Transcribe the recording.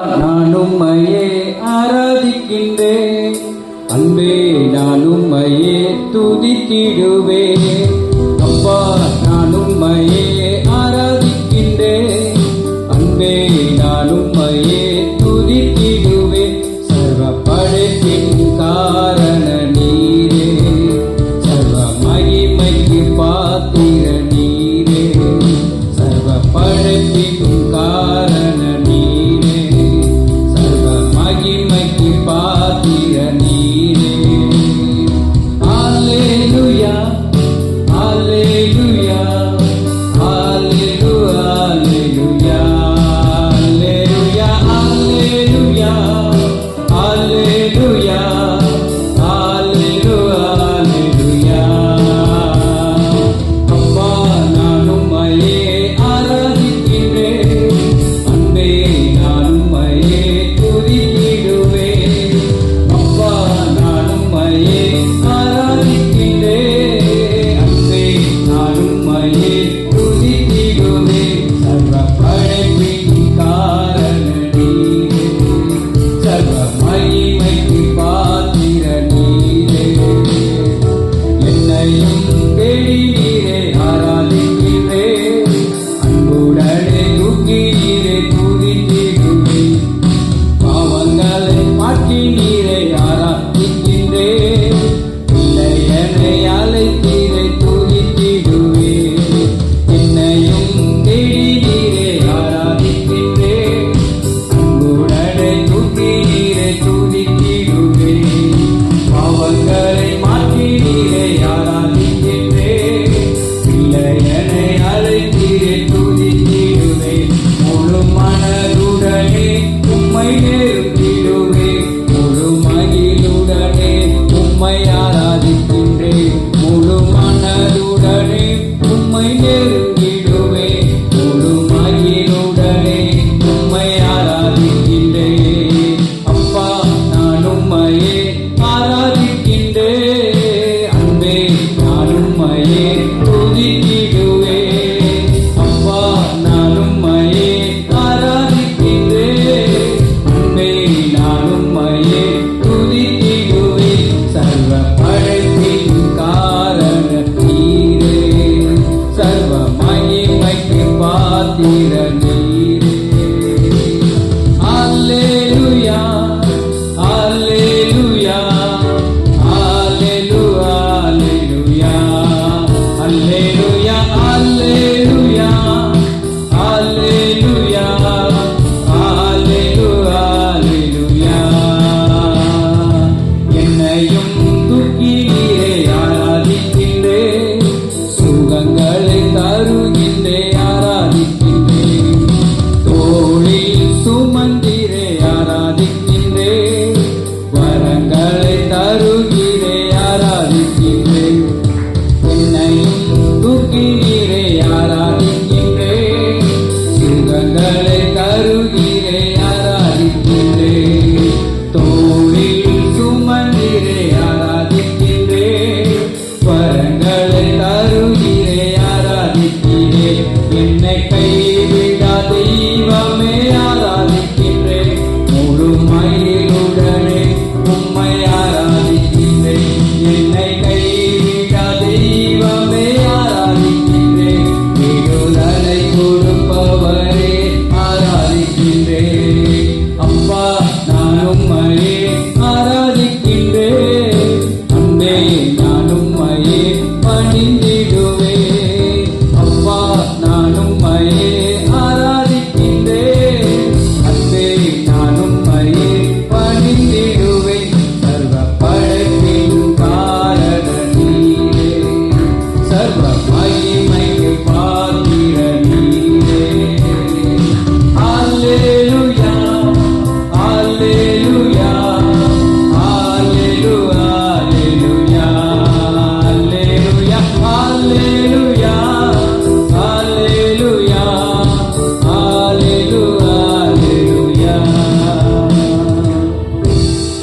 நான் உம்மையே ஆராதிக்கின்றேன், அன்பே நான் உம்மையே துதித்திடுவேன். அப்பா நான் உம்மையே ஆராதிக்கின்றேன், அன்பே நான் உம்மையே துதித்திடுவேன். சர்வ படைப்பின் காரண நீரே, சர்வ மகிமைக்கு பாத்திர நீரே, சர்வ படைப்பின் காரண நீரே, சர்வ மகிமைக்கு பாத்திர நீரே. அல்லேலூயா அல்லேலூயா அல்லேலூயா அல்லேலூயா அல்லேலூயா அல்லேலூயா அல்லேலூயா அல்லேலூயா. அப்பா நான் உம்மையே ஆராதிக்கின்றேன், அன்பே நான் உம்மையே துதித்திடுவேன். அப்பா நான் உம்மையே ஆராதிக்கின்றேன், அன்பே நான் உம்மையே துதித்திடுவேன். சர்வ படைப்பின் காரண நீரே, சர்வ மகிமைக்கு பாத்திர நீரே. என்னையும் தேடி நீரே ஆராதிக்கிறேன், அன்புடனே தூக்கி நீரே துதித்திடுவேன். பாவங்களை மாற்றி நீரை ஆராதிக்கின்றேன், இல்லை என்னை அழைத்தீரை துதித்திடுவேன். என்னையும் தேடி நீரை ஆராதிக்கின்றேன், அன்புடனே தூக்கி நீரை துதித்திடுவேன். பாவங்களை மாற்றி நீரை ஆராதிக்கின்றேன், இல்லை என்னை அழைத்தீரை துதித்திடுவேன். முழு மனதுடனே உம்மை நெருங்கிடுவேன், முழு மகிழுடனே உம்மை ஆராதிக்கின்றேன். முழு மனதுடனே உம்மை நெருங்கிடுவேன், முழு மகிழுடனே உம்மை ஆராதிக்கின்றேன். அப்பா நான் உம்மையே ஆராதிக்கின்றேன், அன்பே நான் உம்மையே துதித்திடுவேன். அப்பா நான் உம்மையே ஆராதிக்கின்றேன், அன்பே நான் உம்மையே துதித்திடுவேன். சர்வ படைப்பின் காரண நீரே, சர்வ மகிமைக்கு பாத்திர நீரே. அல்லேலூயா அல்லேலூயா அல்லேலூயா அல்லேலூயா அல்லேலூயா அல்லேலூயா அல்லேலூயா அல்லேலூயா. என்னையும் தூக்கி நீரை ஆராதிக்கின்றேன், சுகங்களை தருகின்றே ஆராதிக்கின்றேன். தோளில் சுமந்திரே ஆராதிக்கின்றேன், வரங்களை தருகிறே ஆராதிக்கின்றேன். என்னையும் தூக்கி நீரை ஆராதிக்கின்றேன், சுகங்களை தருகிறே ஆராதிக்கின்றேன். தோளில் சுமந்திரே ஆராதிக்கின்றேன், வரங்களை தருகிறே ஆராதிக்கிறேன். என்னை கைவிடா தெய்வமே ஆராதிக்கின்றேன், முழு மகிழுடனே உம்மை ஆராதிக்கின்றேன். என்னை கைவிடா தெய்வமே ஆராதிக்கின்றேன், விடுதலை கொடுப்பவரே ஆராதிக்கின்றேன். அப்பா நான் உம்மையே